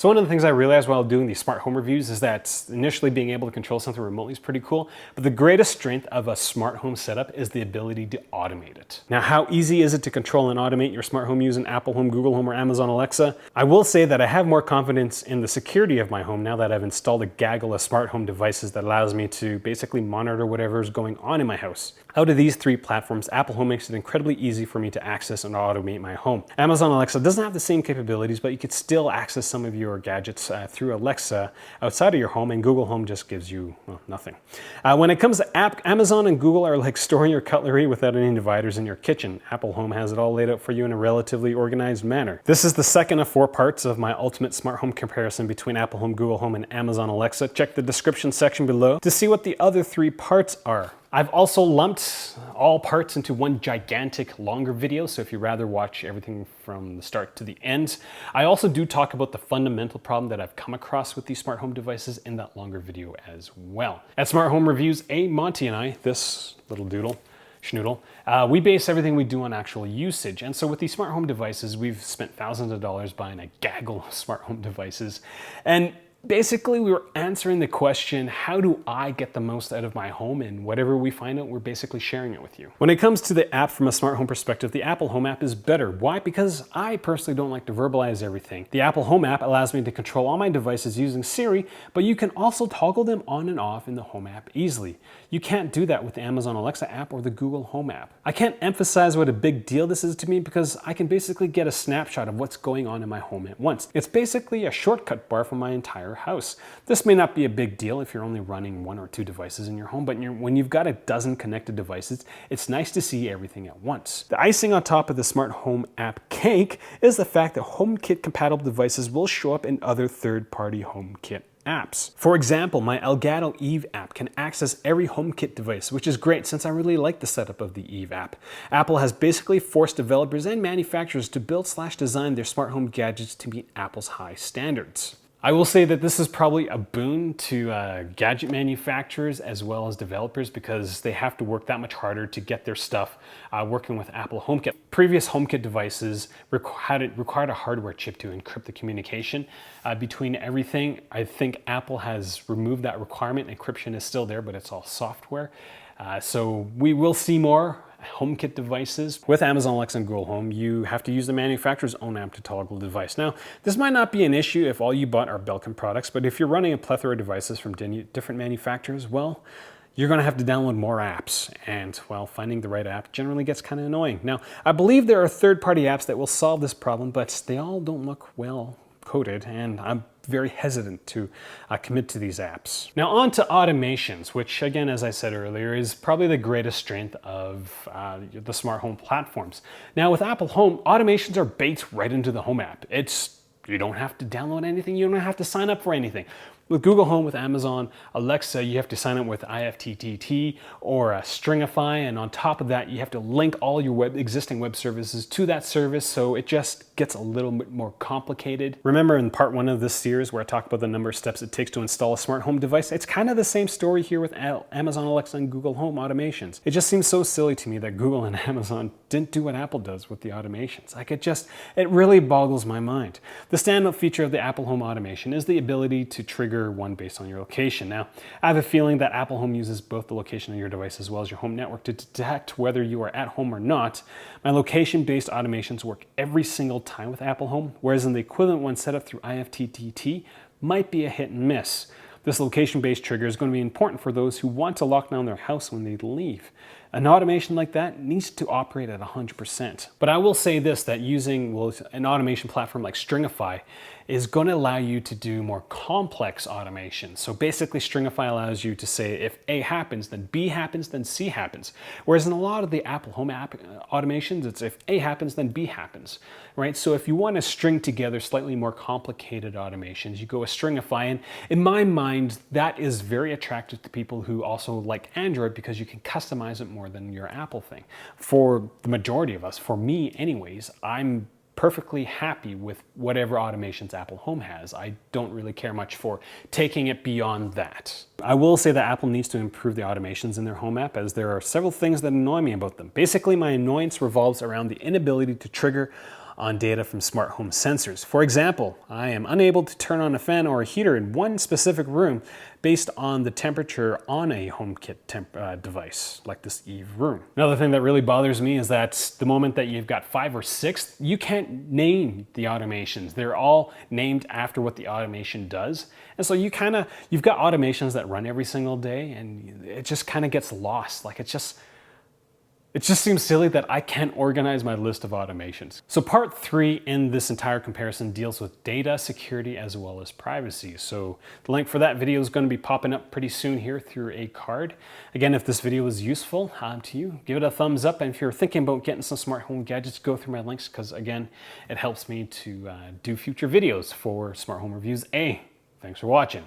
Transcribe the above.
So one of the things I realized while doing these smart home reviews is that initially being able to control something remotely is pretty cool, but the greatest strength of a smart home setup is the ability to automate it. Now, how easy is it to control and automate your smart home using Apple Home, Google Home, or Amazon Alexa? I will say that I have more confidence in the security of my home now that I've installed a gaggle of smart home devices that allows me to basically monitor whatever is going on in my house. Out of these three platforms, Apple Home makes it incredibly easy for me to access and automate my home. Amazon Alexa doesn't have the same capabilities, but you could still access some of your gadgets through Alexa outside of your home, and Google Home just gives you, well, nothing. When it comes to Amazon and Google are like storing your cutlery without any dividers in your kitchen. Apple Home has it all laid out for you in a relatively organized manner. This is the second of 4 parts of my ultimate smart home comparison between Apple Home, Google Home, and Amazon Alexa. Check the description section below to see what the other 3 parts are. I've also lumped all parts into one gigantic longer video, so if you'd rather watch everything from the start to the end. I also do talk about the fundamental problem that I've come across with these smart home devices in that longer video as well. At Smart Home Reviews, Monty and I, this little schnoodle, we base everything we do on actual usage. And so with these smart home devices, we've spent thousands of dollars buying a gaggle of smart home devices. And basically, we were answering the question, how do I get the most out of my home? And whatever we find out, we're basically sharing it with you. When it comes to the app from a smart home perspective, the Apple Home app is better. Why? Because I personally don't like to verbalize everything. The Apple Home app allows me to control all my devices using Siri, but you can also toggle them on and off in the Home app easily. You can't do that with the Amazon Alexa app or the Google Home app. I can't emphasize what a big deal this is to me because I can basically get a snapshot of what's going on in my home at once. It's basically a shortcut bar for my entire house. This may not be a big deal if you're only running 1 or 2 devices in your home, but when you've got a dozen connected devices, it's nice to see everything at once. The icing on top of the smart home app cake is the fact that HomeKit compatible devices will show up in other third-party HomeKit apps. For example, my Elgato Eve app can access every HomeKit device, which is great since I really like the setup of the Eve app. Apple has basically forced developers and manufacturers to build/design their smart home gadgets to meet Apple's high standards. I will say that this is probably a boon to gadget manufacturers as well as developers because they have to work that much harder to get their stuff working with Apple HomeKit. Previous HomeKit devices required a hardware chip to encrypt the communication between everything. I think Apple has removed that requirement. Encryption is still there, but it's all software. So we will see more HomeKit devices. With Amazon Alexa and Google Home, you have to use the manufacturer's own app to toggle the device. Now, this might not be an issue if all you bought are Belkin products, but if you're running a plethora of devices from different manufacturers, well, you're going to have to download more apps, and well, finding the right app generally gets kind of annoying. Now, I believe there are third-party apps that will solve this problem, but they all don't look well coded, and I'm very hesitant to commit to these apps. Now on to automations, which again, as I said earlier, is probably the greatest strength of the smart home platforms. Now with Apple Home, automations are baked right into the Home app. You don't have to download anything, you don't have to sign up for anything. With Google Home, with Amazon Alexa, you have to sign up with IFTTT or Stringify, and on top of that, you have to link all your existing web services to that service, so it just gets a little bit more complicated. Remember in part 1 of this series where I talked about the number of steps it takes to install a smart home device? It's kind of the same story here with Amazon Alexa and Google Home automations. It just seems so silly to me that Google and Amazon didn't do what Apple does with the automations. Like it really boggles my mind. The standout feature of the Apple Home automation is the ability to trigger one based on your location. Now, I have a feeling that Apple Home uses both the location of your device as well as your home network to detect whether you are at home or not. My location-based automations work every single time with Apple Home, whereas in the equivalent one set up through IFTTT might be a hit and miss. This location-based trigger is going to be important for those who want to lock down their house when they leave. An automation like that needs to operate at 100%. But I will say this, that using an automation platform like Stringify is going to allow you to do more complex automation. So basically Stringify allows you to say if A happens, then B happens, then C happens. Whereas in a lot of the Apple Home app automations, it's if A happens, then B happens, right? So if you want to string together slightly more complicated automations, you go with Stringify. And in my mind, that is very attractive to people who also like Android because you can customize it more than your Apple thing. For the majority of us, for me anyways, I'm perfectly happy with whatever automations Apple Home has. I don't really care much for taking it beyond that. I will say that Apple needs to improve the automations in their Home app, as there are several things that annoy me about them. Basically, my annoyance revolves around the inability to trigger on data from smart home sensors. For example, I am unable to turn on a fan or a heater in one specific room based on the temperature on a HomeKit device, like this Eve room. Another thing that really bothers me is that the moment that you've got 5 or 6, you can't name the automations. They're all named after what the automation does. And so you've got automations that run every single day, and it just kind of gets lost. Like it just seems silly that I can't organize my list of automations. So part 3 in this entire comparison deals with data security as well as privacy. So the link for that video is going to be popping up pretty soon here through a card. Again, if this video was useful to you, give it a thumbs up. And if you're thinking about getting some smart home gadgets, go through my links because again, it helps me to do future videos for Smart Home Reviews A. Thanks for watching.